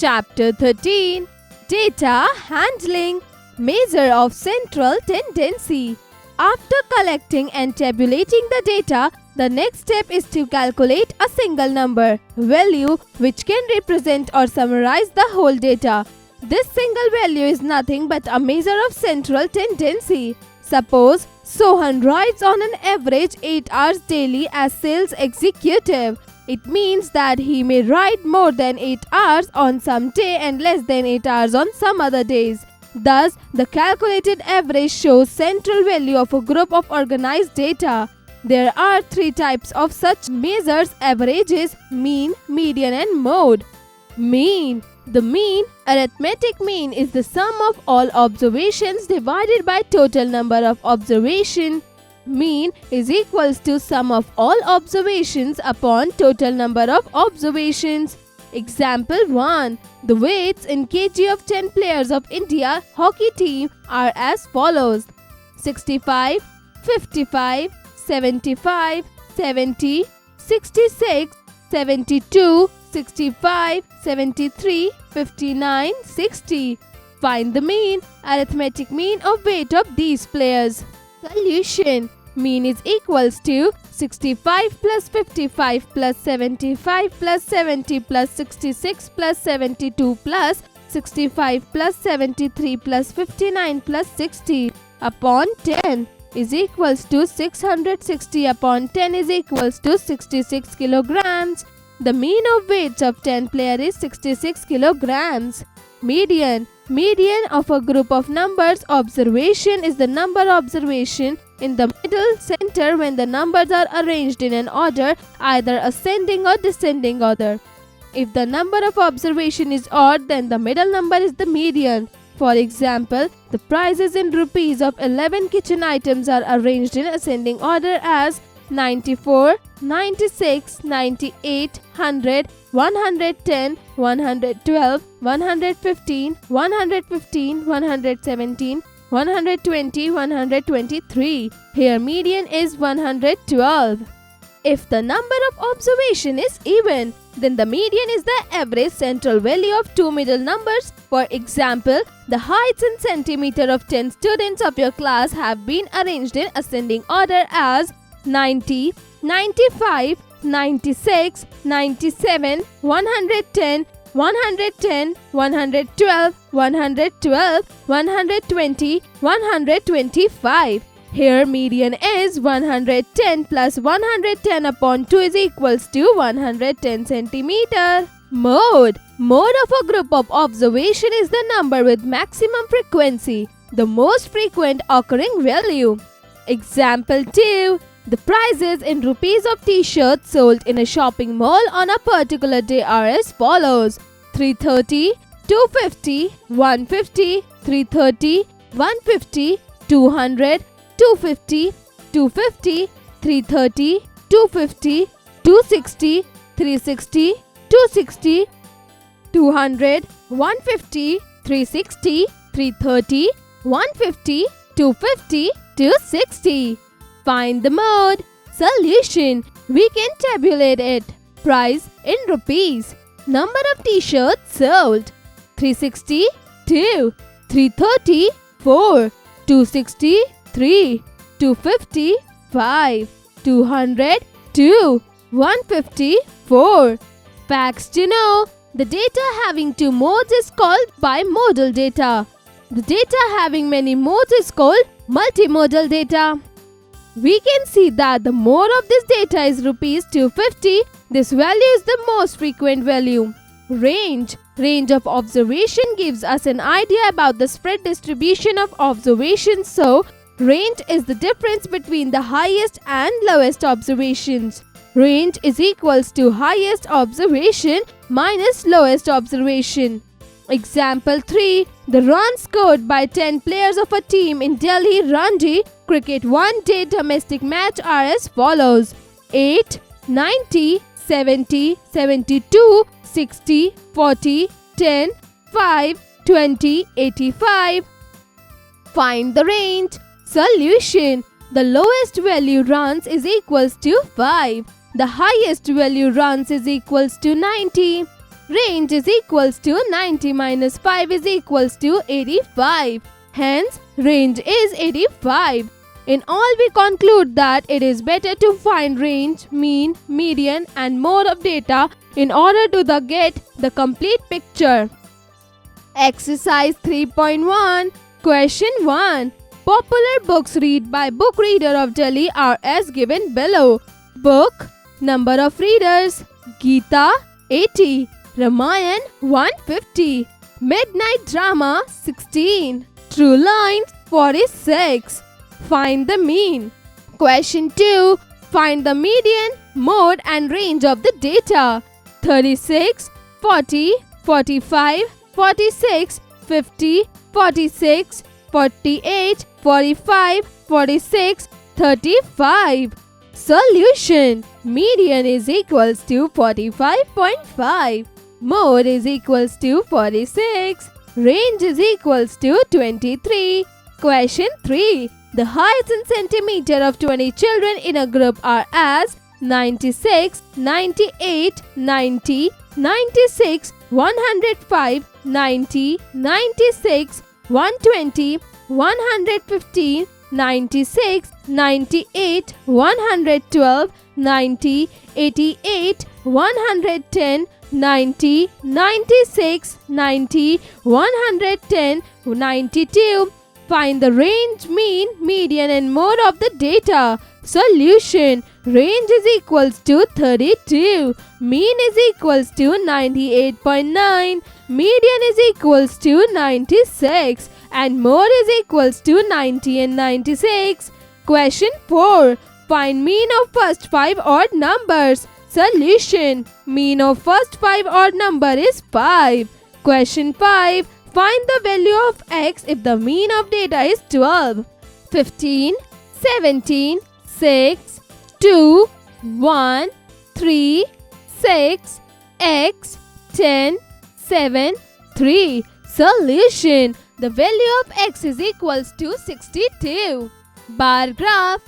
Chapter 13. Data Handling. Measure of Central Tendency. After collecting and tabulating the data, the next step is to calculate a single number, value, which can represent or summarize the whole data. This single value is nothing but a measure of central tendency. Suppose Sohan writes on an average 8 hours daily as sales executive. It means that he may write more than 8 hours on some day and less than 8 hours on some other days. Thus, the calculated average shows central value of a group of organized data. There are 3 types of such measures: averages, mean, median and mode. Mean. The mean, arithmetic mean, is the sum of all observations divided by total number of observations. Mean is equals to sum of all observations upon total number of observations. Example 1. The weights in kg of 10 players of India hockey team are as follows: 65, 55, 75, 70, 66, 72, 65, 73, 59, 60. Find the mean, arithmetic mean of weight of these players. Solution. Mean is equals to 65 plus 55 plus 75 plus 70 plus 66 plus 72 plus 65 plus 73 plus 59 plus 60 upon 10 is equals to 660 upon 10 is equals to 66 kilograms. The mean of weights of 10 players is 66 kilograms. Median. Median of a group of numbers observation is the number observation in the middle center when the numbers are arranged in an order, either ascending or descending order. If the number of observation is odd, then the middle number is the median. For example, the prices in rupees of 11 kitchen items are arranged in ascending order as 94, 96, 98, 100, 110, 112, 115, 115, 117, 120, 123. Here median is 112. If the number of observation is even, then the median is the average central value of two middle numbers. For example, the heights in centimeter of 10 students of your class have been arranged in ascending order as 90, 95, 96, 97, 110, 110, 112, 112, 120, 125. Here median is 110 plus 110 upon 2 is equals to 110 centimeter. Mode. Mode of a group of observation is the number with maximum frequency, the most frequent occurring value. Example 2. The prices in rupees of t-shirts sold in a shopping mall on a particular day are as follows: 330, 250, 150, 330, 150, 200, 250, 250, 330, 250, 260, 360, 260, 200, 150, 360, 330, 150, 250, 260. Find the mode. Solution. We can tabulate it. Price in rupees. Number of t-shirts sold: 360, 2, 330, 4, 260, 3, 250, 5, 200, 2, 150, 4. Facts to know. The data having two modes is called bimodal data. The data having many modes is called multimodal data. We can see that the mode of this data is rupees 250. This value is the most frequent value. Range. Range of observation gives us an idea about the spread distribution of observations. So, range is the difference between the highest and lowest observations. Range is equals to highest observation minus lowest observation. Example 3. The runs scored by 10 players of a team in Delhi Ranji cricket one-day domestic match are as follows: 8, 90, 70, 72, 60, 40, 10, 5, 20, 85. Find the range. Solution. The lowest value runs is equals to 5. The highest value runs is equals to 90. Range is equals to 90 minus 5 is equals to 85. Hence, range is 85. In all, we conclude that it is better to find range, mean, median and mode of data in order to get the complete picture. Exercise 3.1. Question 1. Popular books read by Book Reader of Delhi are as given below. Book. Number of readers. Gita 80. Ramayan 150. Midnight Drama 16. True Lines 46. Find the mean. Question 2. Find the median, mode and range of the data. 36, 40, 45, 46, 50, 46, 48, 45, 46, 35. Solution. Median is equals to 45.5. Mode is equals to 46. Range is equals to 23. Question 3. The heights in centimeter of 20 children in a group are as 96, 98, 90, 96, 105, 90, 96, 120, 115, 96, 98, 112, 90, 88, 110, 90, 96, 90, 110, 92. Find the range, mean, median and mode of the data. Solution. Range is equals to 32. Mean is equals to 98.9. Median is equals to 96. And mode is equals to 90 and 96. Question 4. Find mean of first 5 odd numbers. Solution. Mean of first 5 odd number is 5. Question 5. Find the value of x if the mean of data is 12. 15, 17, 6, 2, 1, 3, 6, x, 10, 7, 3. Solution. The value of x is equals to 62. Bar graph.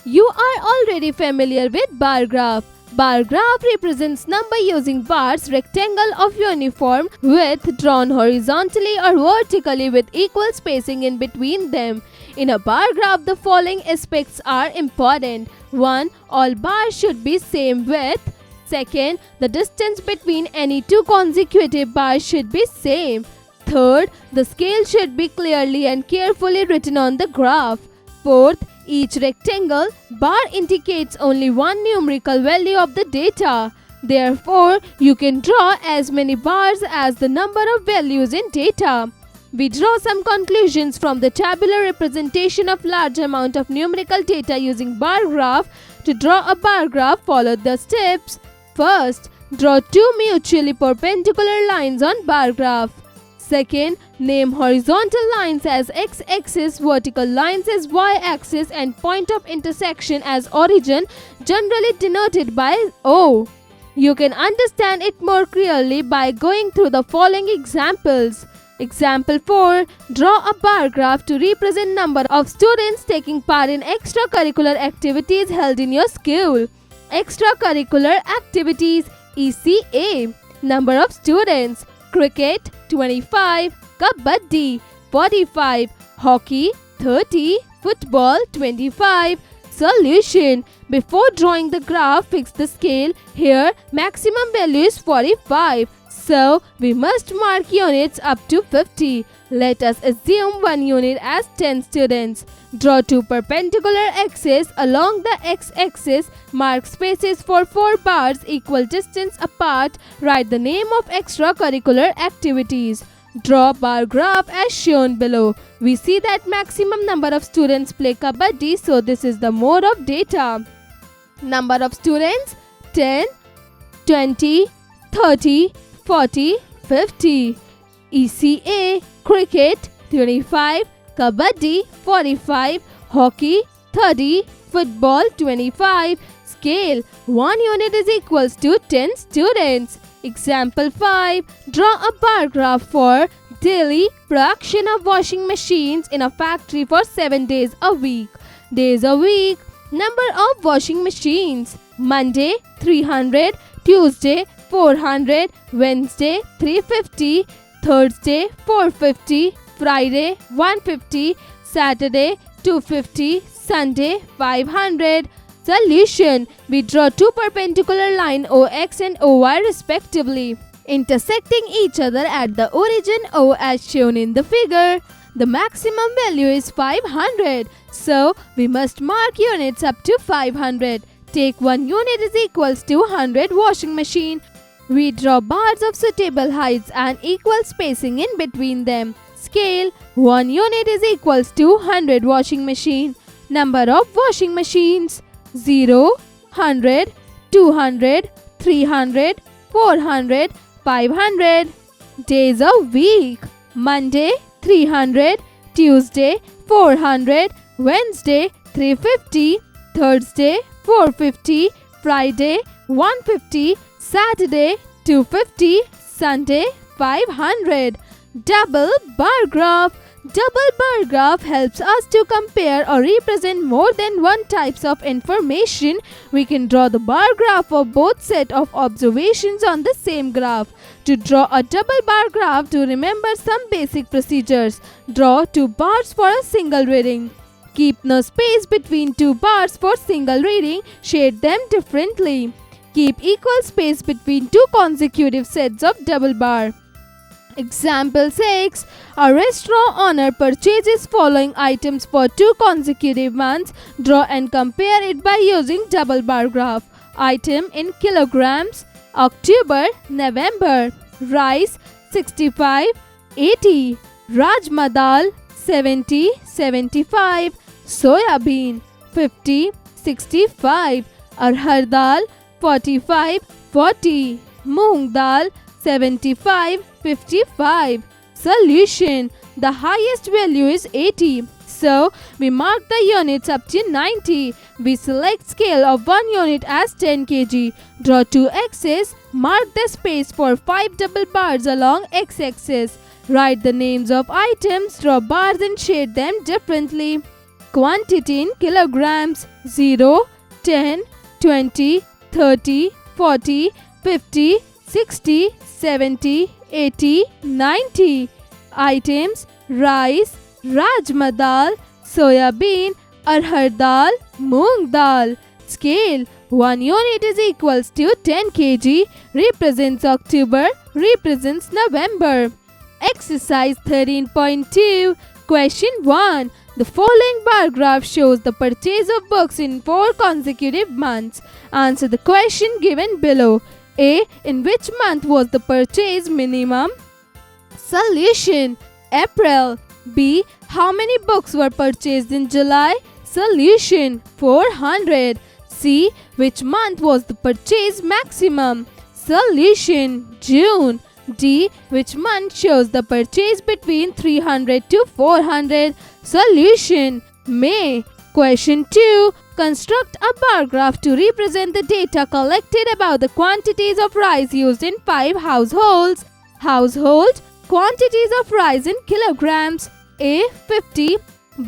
You are already familiar with bar graph. Bar graph represents number using bars, rectangle of uniform width drawn horizontally or vertically with equal spacing in between them. In a bar graph, the following aspects are important. 1. All bars should be same width. 2nd, the distance between any two consecutive bars should be same. 3rd, the scale should be clearly and carefully written on the graph. 4th, each rectangle bar indicates only one numerical value of the data. Therefore, you can draw as many bars as the number of values in data. We draw some conclusions from the tabular representation of large amount of numerical data using bar graph. To draw a bar graph, follow the steps. First, draw two mutually perpendicular lines on bar graph. Second, name horizontal lines as x-axis, vertical lines as y-axis and point of intersection as origin, generally denoted by O. You can understand it more clearly by going through the following examples. Example 4. Draw a bar graph to represent number of students taking part in extracurricular activities held in your school. Extracurricular activities ECA. Number of students: cricket 25, kabaddi 45, hockey 30, football 25. Solution. Before drawing the graph, fix the scale. Here, maximum value is 45. So, we must mark units up to 50. Let us assume one unit as 10 students. Draw two perpendicular axes along the x-axis. Mark spaces for 4 bars equal distance apart. Write the name of extracurricular activities. Draw bar graph as shown below. We see that maximum number of students play kabaddi, so this is the mode of data. Number of students: 10, 20, 30, 40, 50. ECA: cricket 25, kabaddi 45, hockey 30, football 25. Scale: 1 unit is equals to 10 students. Example 5. Draw a bar graph for daily production of washing machines in a factory for 7 days a week. Days a week. Number of washing machines: Monday 300, Tuesday 400, Wednesday 350, Thursday 450, Friday 150, Saturday 250, Sunday 500. Solution. We draw two perpendicular lines OX and OY respectively, intersecting each other at the origin O as shown in the figure. The maximum value is 500, so we must mark units up to 500. Take 1 unit is equals to 100 washing machine. We draw bars of suitable heights and equal spacing in between them. Scale. 1 unit is equals to 100 washing machine. Number of washing machines: 0, 100, 200, 300, 400, 500. Days of week: Monday 300, Tuesday 400, Wednesday 350, Thursday 450, Friday 150, Saturday 250, Sunday 500. Double bar graph. Double bar graph helps us to compare or represent more than one types of information. We can draw the bar graph of both set of observations on the same graph. To draw a double bar graph, to remember some basic procedures. Draw 2 bars for a single reading. Keep no space between 2 bars for single reading. Shade them differently. Keep equal space between 2 consecutive sets of double bar. Example 6. A restaurant owner purchases following items for 2 consecutive months. Draw and compare it by using double bar graph. Item in kilograms: October, November. Rice 65, 80. Rajma dal 70, 75. Soya bean 50, 65. Arhar dal 45, 40. Moong dal 75, 55. Solution. The highest value is 80. So, we mark the units up to 90. We select scale of 1 unit as 10 kg. Draw 2 X's. Mark the space for 5 double bars along X-axis. Write the names of items. Draw bars and shade them differently. Quantity in kilograms: 0, 10, 20, 30, 40, 50, 60, 70, 80, 90. Items: rice, rajma dal, soya bean, arhar dal, moong dal. Scale. 1 unit is equals to 10 kg, represents October, represents November. Exercise 13.2. Question 1. The following bar graph shows the purchase of books in 4 consecutive months. Answer the question given below. A. In which month was the purchase minimum? Solution. April. B. How many books were purchased in July? Solution. 400. C. Which month was the purchase maximum? Solution. June. D. Which month shows the purchase between 300 to 400? Solution. May. Question 2. Construct a bar graph to represent the data collected about the quantities of rice used in 5 households. Household. Quantities of rice in kilograms: A. 50,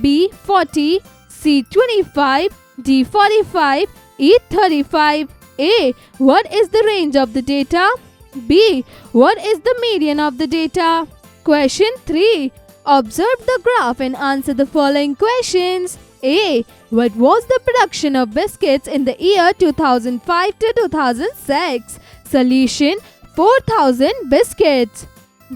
B. 40, C. 25, D. 45, E. 35. A. What is the range of the data? B. What is the median of the data? Question 3. Observe the graph and answer the following questions. A. What was the production of biscuits in the year 2005 to 2006? Solution. 4,000 biscuits.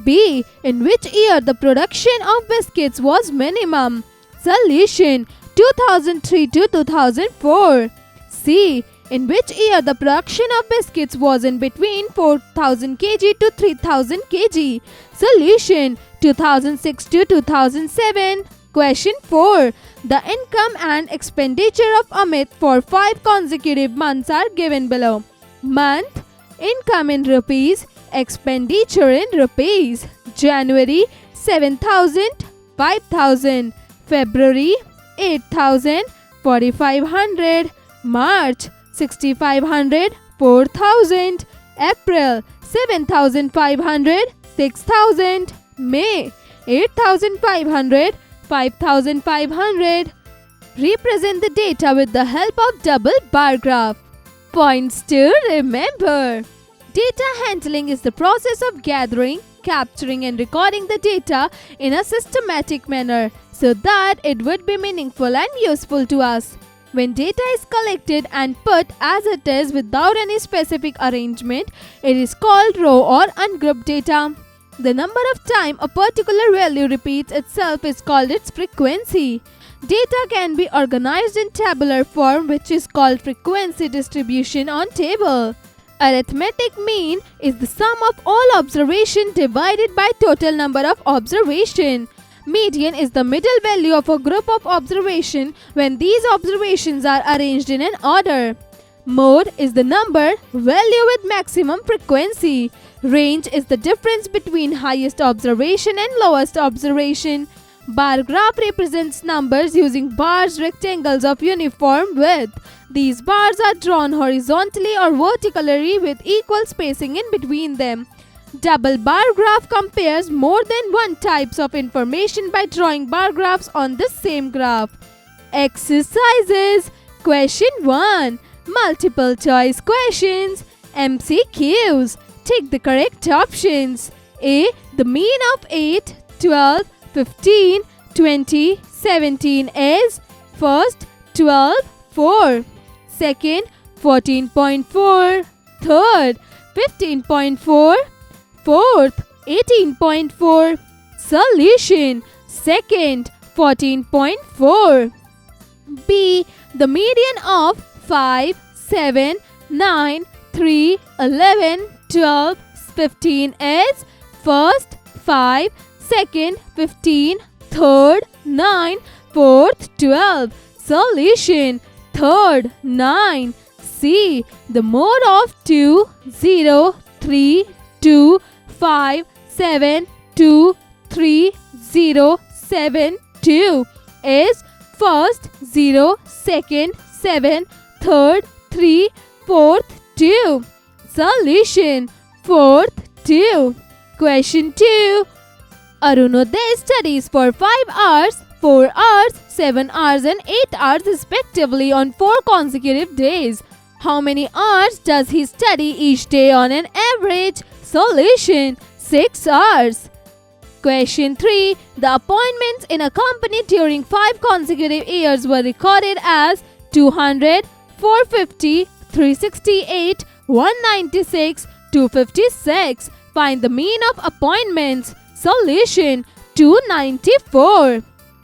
B. In which year the production of biscuits was minimum? Solution. 2003 to 2004. C. In which year the production of biscuits was in between 4,000 kg to 3,000 kg? Solution. 2006 to 2007. Question 4. The income and expenditure of Amit for 5 consecutive months are given below. Month. Income in rupees. Expenditure in rupees. January 7,000, 5,000. February 8,000, 4,500. March 6,500, 4,000. April 7,500, 6,000. May 8,500, 5,500. Represent the data with the help of double bar graph. Points to remember. Data handling is the process of gathering, capturing and recording the data in a systematic manner so that it would be meaningful and useful to us. When data is collected and put as it is without any specific arrangement, it is called raw or ungrouped data. The number of times a particular value repeats itself is called its frequency. Data can be organized in tabular form, which is called frequency distribution on table. Arithmetic mean is the sum of all observation divided by total number of observation. Median is the middle value of a group of observation when these observations are arranged in an order. Mode is the number value with maximum frequency. Range is the difference between highest observation and lowest observation. Bar graph represents numbers using bars, rectangles of uniform width. These bars are drawn horizontally or vertically with equal spacing in between them. Double bar graph compares more than one types of information by drawing bar graphs on the same graph. Exercises. Question 1. Multiple choice questions. MCQs. Take the correct options. A. The mean of 8, 12, 15, 20, 17 is first 12, 4, second 14.4, third 15.4, fourth 18.4. Solution. Second 14.4. B. The median of 5, 7, 9, 3, 11, 12, 15 is first 5, second 15, third 9, fourth 12. Solution. Third 9. C. The mode of 2, 0, 3, 2, 5, 7, 2, 3, 0, 7, 2 is first 0, second 7, third 3, fourth 2. Solution. Fourth 2. Question 2. Arunodaya studies for 5 hours, 4 hours, 7 hours and 8 hours respectively on 4 consecutive days. How many hours does he study each day on an average? Solution. 6 hours. Question 3. The appointments in a company during 5 consecutive years were recorded as 200, 450, 368, 196, 256. Find the mean of appointments. Solution. 294.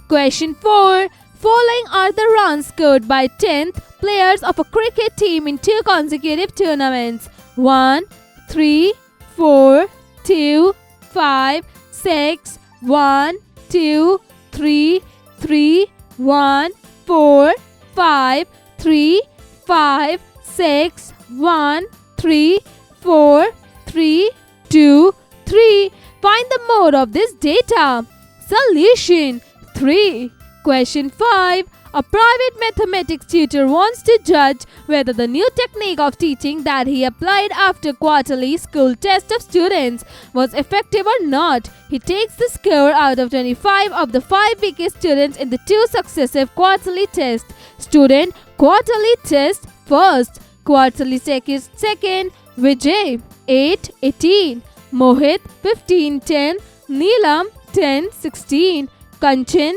Question 4. Following are the runs scored by 10th players of a cricket team in 2 consecutive tournaments. 1, 3, 4, 2, 5, 6, 1, 2, 3, 3, 1, 4, 5, 3, 5, 6, 1, 3, 4, 3, 2, 3. Find the mode of this data. Solution. 3. Question 5. A private mathematics tutor wants to judge whether the new technique of teaching that he applied after quarterly school test of students was effective or not. He takes the score out of 25 of the 5 weakest students in the 2 successive quarterly tests. Student quarterly test first, quarterly test second. Vijay 8, 18. Mohit 15, 10. Neelam 10, 16. Kanchan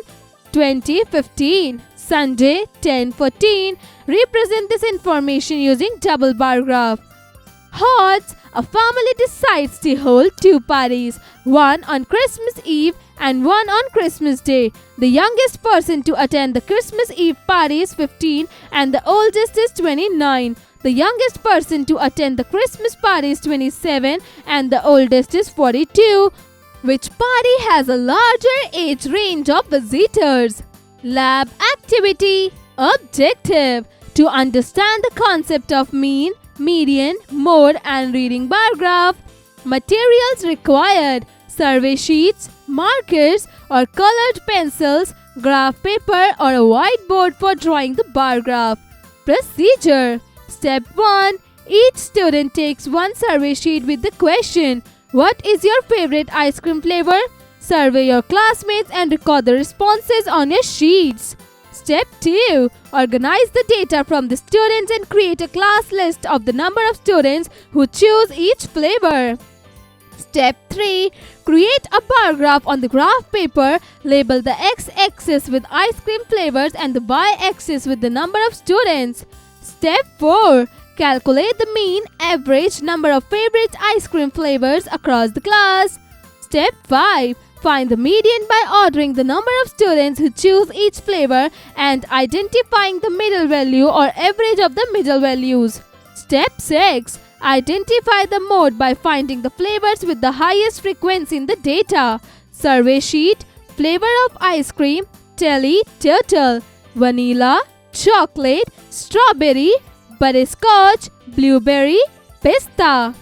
20, 15. Sanjay 10, 14. Represent this information using double bar graph. Odds. A family decides to hold 2 parties, one on Christmas Eve and one on Christmas Day. The youngest person to attend the Christmas Eve party is 15 and the oldest is 29. The youngest person to attend the Christmas party is 27 and the oldest is 42. Which party has a larger age range of visitors? Lab activity. Objective. To understand the concept of mean, median, mode and reading bar graph. Materials required. Survey sheets, markers or colored pencils, graph paper or a whiteboard for drawing the bar graph. Procedure. Step 1. Each student takes one survey sheet with the question, "What is your favorite ice cream flavor?" Survey your classmates and record the responses on your sheets. Step 2. Organize the data from the students and create a class list of the number of students who choose each flavor. Step 3. Create a bar graph on the graph paper. Label the x-axis with ice cream flavors and the y-axis with the number of students. Step 4. Calculate the mean average number of favorite ice cream flavors across the class. Step 5. Find the median by ordering the number of students who choose each flavor and identifying the middle value or average of the middle values. Step 6. Identify the mode by finding the flavors with the highest frequency in the data. Survey sheet, flavor of ice cream, telly, turtle, vanilla, chocolate, strawberry, butterscotch, blueberry, pista.